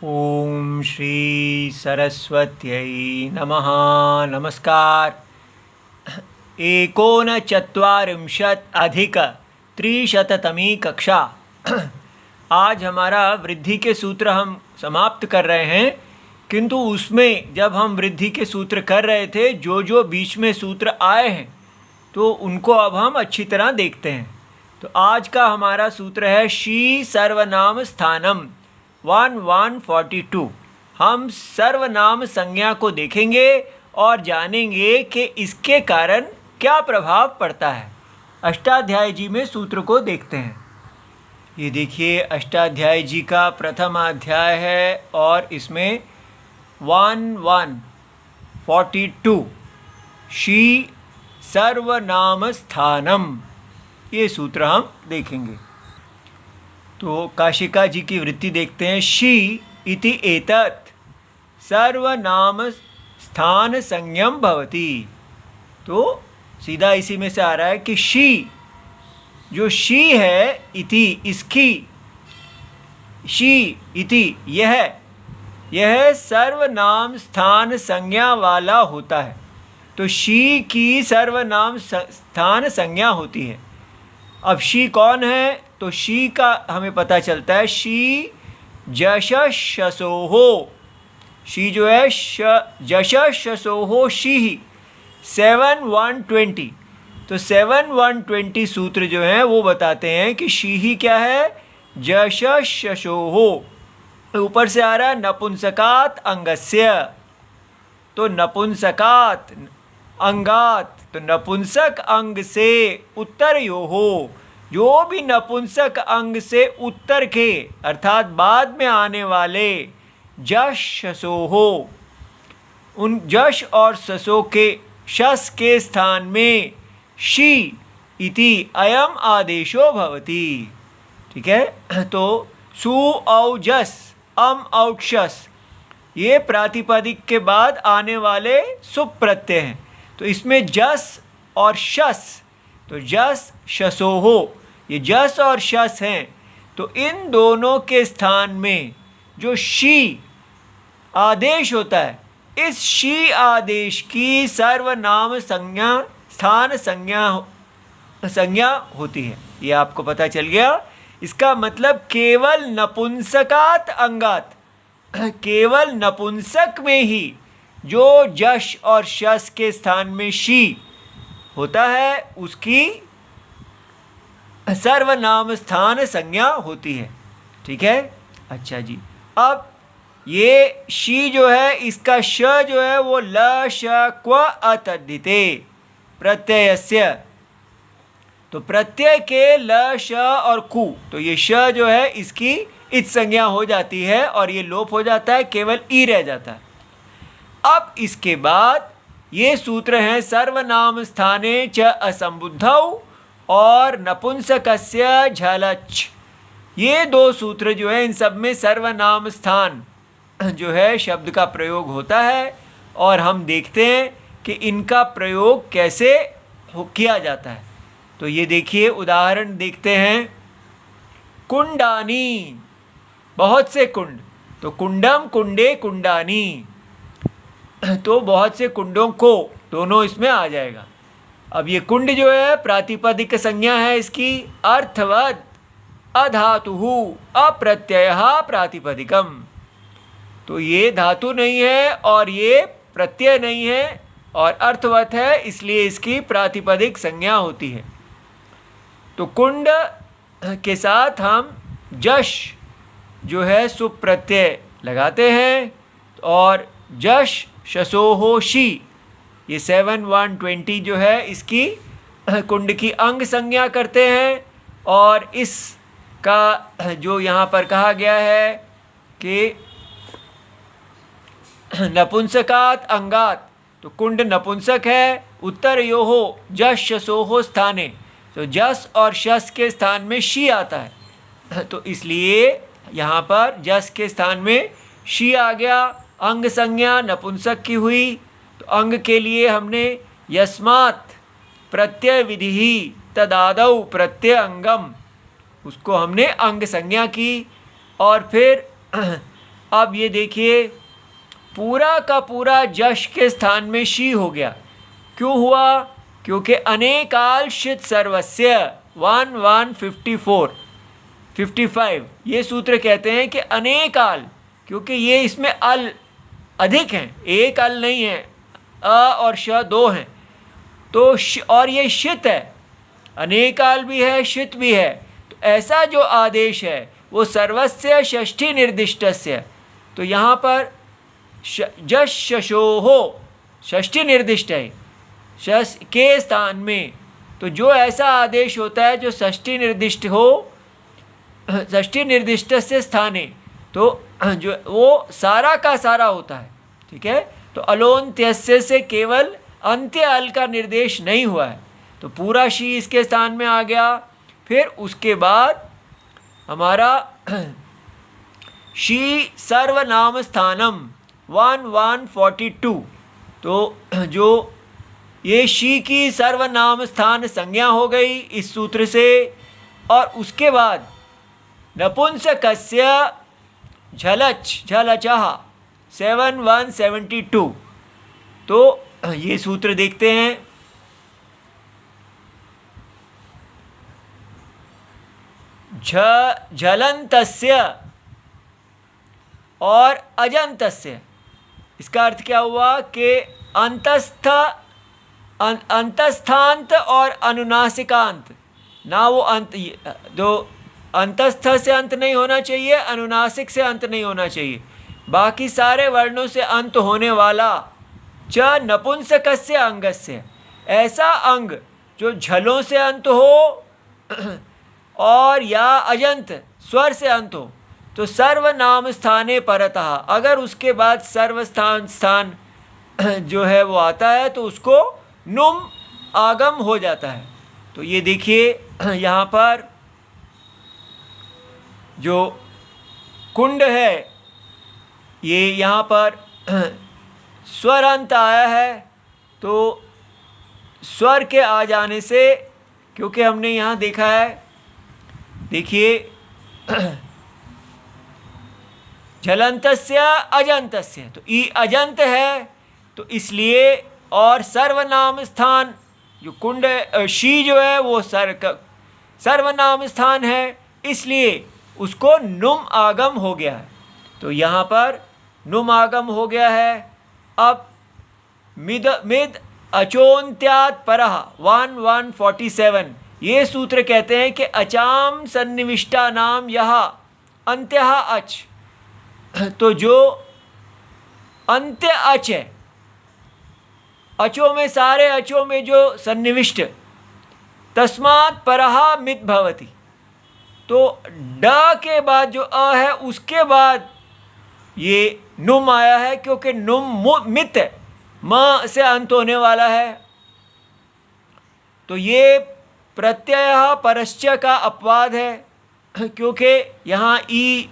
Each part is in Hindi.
ओम श्री सरस्वत्यै नमः। नमस्कार। 39+300 कक्षा। आज हमारा वृद्धि के सूत्र हम समाप्त कर रहे हैं, किंतु उसमें जब हम वृद्धि के सूत्र कर रहे थे जो बीच में सूत्र आए हैं तो उनको अब हम अच्छी तरह देखते हैं। तो आज का हमारा सूत्र है शी सर्वनाम स्थानम 1142। हम सर्वनाम संज्ञा को देखेंगे और जानेंगे कि इसके कारण क्या प्रभाव पड़ता है। अष्टाध्यायी जी में सूत्र को देखते हैं। ये देखिए, अष्टाध्यायी जी का प्रथम अध्याय है और इसमें 1142 शी सर्वनाम स्थानम, ये सूत्र हम देखेंगे। तो काशिका जी की वृत्ति देखते हैं। शी इति एतत् सर्वनाम स्थान संज्ञम भवति। तो सीधा इसी में से आ रहा है कि शी, जो शी है, इति इसकी, शी इति यह सर्वनाम स्थान संज्ञा वाला होता है। तो शी की सर्वनाम स्थान संज्ञा होती है। अब शी कौन है? तो शी का हमें पता चलता है शी जशशसोहो। शी जो है जशशसोहो शी ही 7120। तो 7120 सूत्र जो हैं वो बताते हैं कि शी ही क्या है? जशशसोहो। ऊपर से आ रहा है नपुंसकात अंगस्य। तो नपुंसकात अंगात, तो नपुंसक अंग से उत्तर यो हो, जो भी नपुंसक अंग से उत्तर के अर्थात बाद में आने वाले जश शसो हो, उन जश और ससो के शस के स्थान में शी इति अयम आदेशो भवति। ठीक है। तो सु औ जस अम औ शस, ये प्रातिपदिक के बाद आने वाले सुप प्रत्यय हैं। तो इसमें जस और शस, तो जस शसो हो, ये जस और शस हैं। तो इन दोनों के स्थान में जो शी आदेश होता है, इस शी आदेश की सर्वनाम संज्ञा स्थान संज्ञा होती है। ये आपको पता चल गया। इसका मतलब केवल नपुंसकात अंगात, केवल नपुंसक में ही जो जश और शस के स्थान में शी होता है उसकी सर्वनाम स्थान संज्ञा होती है। ठीक है। अच्छा जी, अब ये शी जो है, इसका श जो है वो ल श क्व अतद्धिते प्रत्ययस्य। तो प्रत्यय के ल श और कु, तो ये श जो है इसकी इत संज्ञा हो जाती है और ये लोप हो जाता है, केवल ई रह जाता है। अब इसके बाद ये सूत्र हैं सर्वनाम स्थाने च असंबुद्धौ और नपुंसकस्य झलच्छ। ये दो सूत्र जो है, इन सब में सर्वनाम स्थान जो है शब्द का प्रयोग होता है और हम देखते हैं कि इनका प्रयोग कैसे किया जाता है। तो ये देखिए, उदाहरण देखते हैं। कुंडानी, बहुत से कुंड, तो कुंडम कुंडे कुंडानी, तो बहुत से कुंडों को, दोनों इसमें आ जाएगा। अब ये कुंड जो है प्रातिपदिक संज्ञा है इसकी। अर्थवत अधातुहु अप्रत्ययः प्रातिपदिकम, तो ये धातु नहीं है और ये प्रत्यय नहीं है और अर्थवत है, इसलिए इसकी प्रातिपदिक संज्ञा होती है। तो कुंड के साथ हम जश जो है सुप प्रत्यय लगाते हैं और जश शसोहो शी, ये 7120 जो है इसकी कुंड की अंग संज्ञा करते हैं। और इसका जो यहाँ पर कहा गया है कि नपुंसकात अंगात, तो कुंड नपुंसक है। उत्तर यो हो जस शसोहो स्थाने, तो जस और शस के स्थान में शी आता है, तो इसलिए यहाँ पर जस के स्थान में शी आ गया। अंग संज्ञा नपुंसक की हुई, तो अंग के लिए हमने यस्मात् प्रत्यय विधि तदादौ प्रत्यय अंगम, उसको हमने अंग संज्ञा की। और फिर अब ये देखिए पूरा का पूरा जश के स्थान में शी हो गया। क्यों हुआ? क्योंकि अनेकालशित सर्वस्य 1154 ये सूत्र कहते हैं कि अनेकाल, क्योंकि ये इसमें अल अधिक हैं, एक अल नहीं है, अ और श दो हैं, तो और ये शित है, अनेकाल भी है शित भी है। तो ऐसा जो आदेश है वो सर्वस्य षष्ठी निर्दिष्टस्य, तो यहाँ पर जश शशोहो षष्ठी निर्दिष्ट है शश के स्थान में। तो जो ऐसा आदेश होता है जो षष्ठी निर्दिष्ट हो, षष्ठी निर्दिष्ट से स्थाने, तो जो वो सारा का सारा होता है। ठीक है, तो अलोन्त्यस्य से केवल अंत्य अल का निर्देश नहीं हुआ है, तो पूरा शी इसके स्थान में आ गया। फिर उसके बाद हमारा शी सर्वनाम स्थानम 1142, तो जो ये शी की सर्वनाम स्थान संज्ञा हो गई इस सूत्र से। और उसके बाद नपुंसकस्य झलच झलचः 7172, तो ये सूत्र देखते हैं। झलंतस्य और अजंतस्य, इसका अर्थ क्या हुआ कि अंतस्थांत और अनुनासिकांत, ना वो अंत, जो अंतस्थ से अंत नहीं होना चाहिए, अनुनासिक से अंत नहीं होना चाहिए, बाकी सारे वर्णों से अंत होने वाला। च नपुंसकस्य अंगस्य, ऐसा अंग जो झलों से अंत हो और या अजंत स्वर से अंत हो, तो सर्वनाम स्थाने परतः, अगर उसके बाद स्थान जो है वो आता है तो उसको नुम आगम हो जाता है। तो ये देखिए यहाँ पर जो कुंड है, ये यहाँ पर स्वर अंत आया है, तो स्वर के आ जाने से, क्योंकि हमने यहाँ देखा है, देखिए झलंतस्य अजंतस्य, तो ई अजंत है, तो इसलिए, और सर्वनाम स्थान जो कुंड शी जो है वो सर्वनाम स्थान है, इसलिए उसको नुम आगम हो गया है। तो यहाँ पर नुम आगम हो गया है। अब मिद अचोन्त्यात् परः 1147, ये सूत्र कहते हैं कि अचाम सन्निविष्टा नाम यह अंत्यः अच, तो जो अंत्य अच है, अचों में, सारे अचों में जो सन्निविष्ट, तस्मात् परः मित भवति, तो ड के बाद जो अ है उसके बाद ये नुम आया है, क्योंकि नुम मित म से अंत होने वाला है। तो ये प्रत्यय परश्च का अपवाद है, क्योंकि यहाँ ई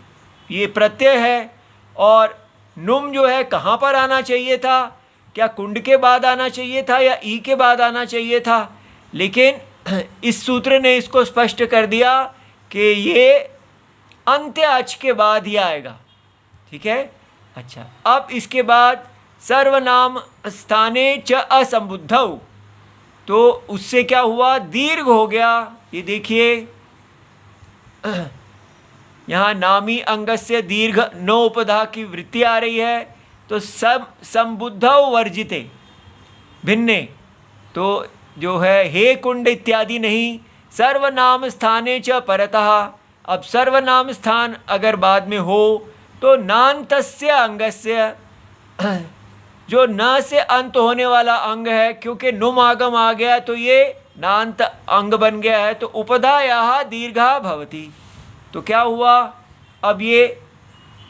ये प्रत्यय है, और नुम जो है कहाँ पर आना चाहिए था? क्या कुंड के बाद आना चाहिए था या ई के बाद आना चाहिए था? लेकिन इस सूत्र ने इसको स्पष्ट कर दिया कि ये अंत्य अच के बाद ही आएगा। ठीक है, अच्छा, अब इसके बाद सर्वनाम स्थाने च असंबुद्धौ, तो उससे क्या हुआ? दीर्घ हो गया। ये देखिए यहाँ नामी अंग से दीर्घ नो उपधा की वृत्ति आ रही है, तो सब संबुद्धौ वर्जिते भिन्ने, तो जो है हे कुंड इत्यादि नहीं, सर्वनाम स्थाने च परतः। अब सर्वनाम स्थान अगर बाद में हो तो नान्तस्य अंगस्य, जो न से अंत होने वाला अंग है, क्योंकि नुम आगम आ गया तो ये नान्त अंग बन गया है, तो उपधायाः दीर्घा भवति। तो क्या हुआ? अब ये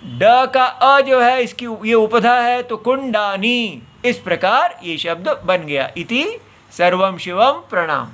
ड का अ जो है इसकी ये उपधा है, तो कुंडानी, इस प्रकार ये शब्द बन गया। इति सर्वम शिवम प्रणाम।